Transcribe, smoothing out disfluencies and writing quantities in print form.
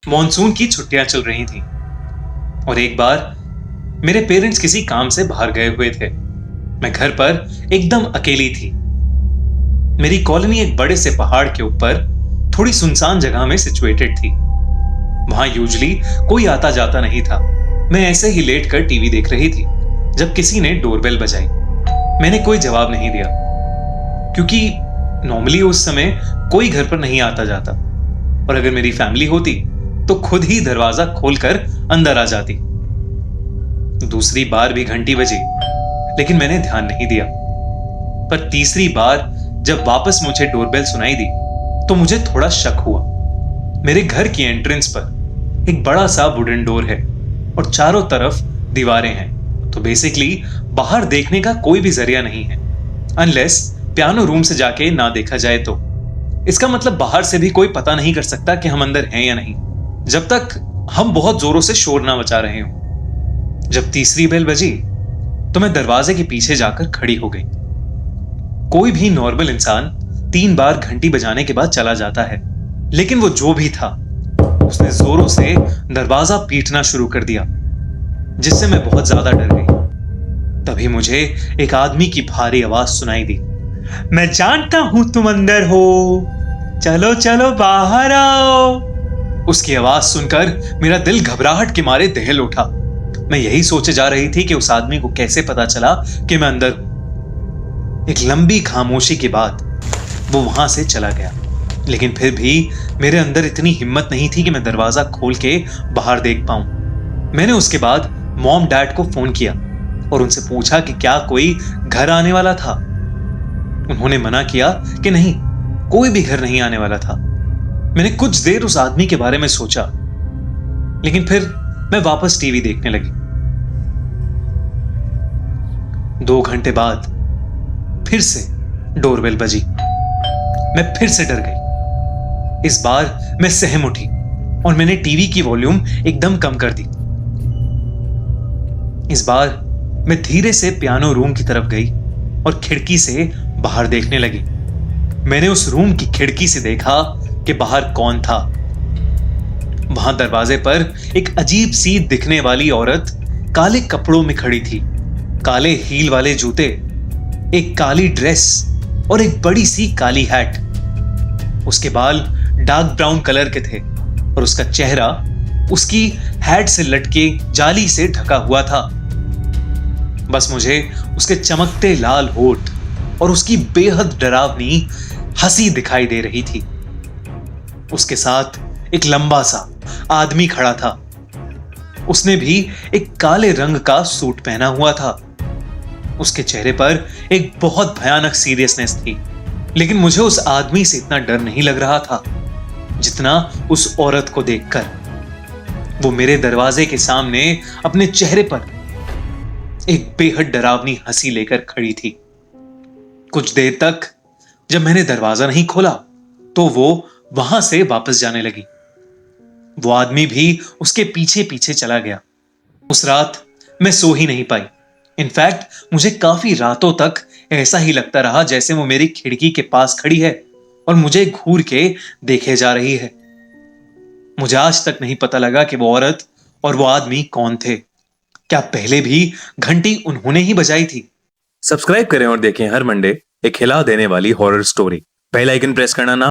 Monsoon की छुट्टियां चल रही थीं और एक बार मेरे पेरेंट्स किसी काम से बाहर गए हुए थे। मैं घर पर एकदम अकेली थी। मेरी कॉलोनी एक बड़े से पहाड़ के ऊपर थोड़ी सुनसान जगह में सिचुएटेड थी। वहां यूजुअली कोई आता जाता नहीं था। मैं ऐसे ही लेट कर टीवी देख रही थी जब किसी ने डोरबेल बजाई। मैंने कोई जवाब नहीं दिया क्योंकि नॉर्मली उस समय कोई घर पर नहीं आता जाता और अगर मेरी फैमिली होती तो खुद ही दरवाजा खोलकर अंदर आ जाती। दूसरी बार भी घंटी बजी लेकिन मैंने ध्यान नहीं दिया। पर तीसरी बार जब वापस मुझे डोरबेल सुनाई दी तो मुझे थोड़ा शक हुआ। मेरे घर की एंट्रेंस पर एक बड़ा सा वुडन डोर है और चारों तरफ दीवारें हैं, तो बेसिकली बाहर देखने का कोई भी जरिया नहीं है अनलेस पियानो रूम से जाके ना देखा जाए तो। इसका मतलब बाहर से भी कोई पता नहीं कर सकता कि हम अंदर हैं या नहीं जब तक हम बहुत जोरों से शोर ना मचा रहे हों। जब तीसरी बेल बजी तो मैं दरवाजे के पीछे जाकर खड़ी हो गई। कोई भी नॉर्मल इंसान 3 बार घंटी बजाने के बाद चला जाता है, लेकिन वो जो भी था उसने जोरों से दरवाजा पीटना शुरू कर दिया जिससे मैं बहुत ज्यादा डर गई। तभी मुझे एक आदमी की भारी आवाज सुनाई दी, मैं जानता हूं तुम अंदर हो, चलो चलो बाहर आओ। उसकी आवाज सुनकर मेरा दिल घबराहट के मारे दहल उठा। मैं यही सोचे जा रही थी कि उस आदमी को कैसे पता चला कि मैं अंदर हूं। एक लंबी खामोशी के बाद वो वहां से चला गया, लेकिन फिर भी मेरे अंदर इतनी हिम्मत नहीं थी कि मैं दरवाजा खोल के बाहर देख पाऊं। मैंने उसके बाद मॉम डैड को फोन किया और उनसे पूछा कि क्या कोई घर आने वाला था। उन्होंने मना किया कि नहीं, कोई भी घर नहीं आने वाला था। मैंने कुछ देर उस आदमी के बारे में सोचा, लेकिन फिर मैं वापस टीवी देखने लगी। 2 घंटे बाद फिर से डोरबेल बजी। मैं फिर से डर गई। इस बार मैं सहम उठी और मैंने टीवी की वॉल्यूम एकदम कम कर दी। इस बार मैं धीरे से पियानो रूम की तरफ गई और खिड़की से बाहर देखने लगी। मैंने उस रूम की खिड़की से देखा कि बाहर कौन था। वहां दरवाजे पर एक अजीब सी दिखने वाली औरत काले कपड़ों में खड़ी थी। काले हील वाले जूते, एक काली ड्रेस और एक बड़ी सी काली हैट। उसके बाल डार्क ब्राउन कलर के थे और उसका चेहरा उसकी हैट से लटके जाली से ढका हुआ था। बस मुझे उसके चमकते लाल होठ और उसकी बेहद डरावनी हंसी दिखाई दे रही थी। उसके साथ एक लंबा सा आदमी खड़ा था। उसने भी एक काले रंग का सूट पहना हुआ था। उसके चेहरे पर एक बहुत भयानक सीरियसनेस थी, लेकिन मुझे उस आदमी से इतना डर नहीं लग रहा था जितना उस औरत को देखकर। वो मेरे दरवाजे के सामने अपने चेहरे पर एक बेहद डरावनी हंसी लेकर खड़ी थी। कुछ देर तक जब मैंने दरवाजा नहीं खोला तो वो वहां से वापस जाने लगी। वो आदमी भी उसके पीछे पीछे चला गया। उस रात मैं सो ही नहीं पाई। इनफैक्ट मुझे काफी रातों तक ऐसा ही लगता रहा जैसे वो मेरी खिड़की के पास खड़ी है और मुझे घूर के देखे जा रही है। मुझे आज तक नहीं पता लगा कि वो औरत और वो आदमी कौन थे। क्या पहले भी घंटी उन्होंने ही बजाई थी? सब्सक्राइब करें और देखें हर मंडे एक हिला देने वाली horror story. Bell icon press करना ना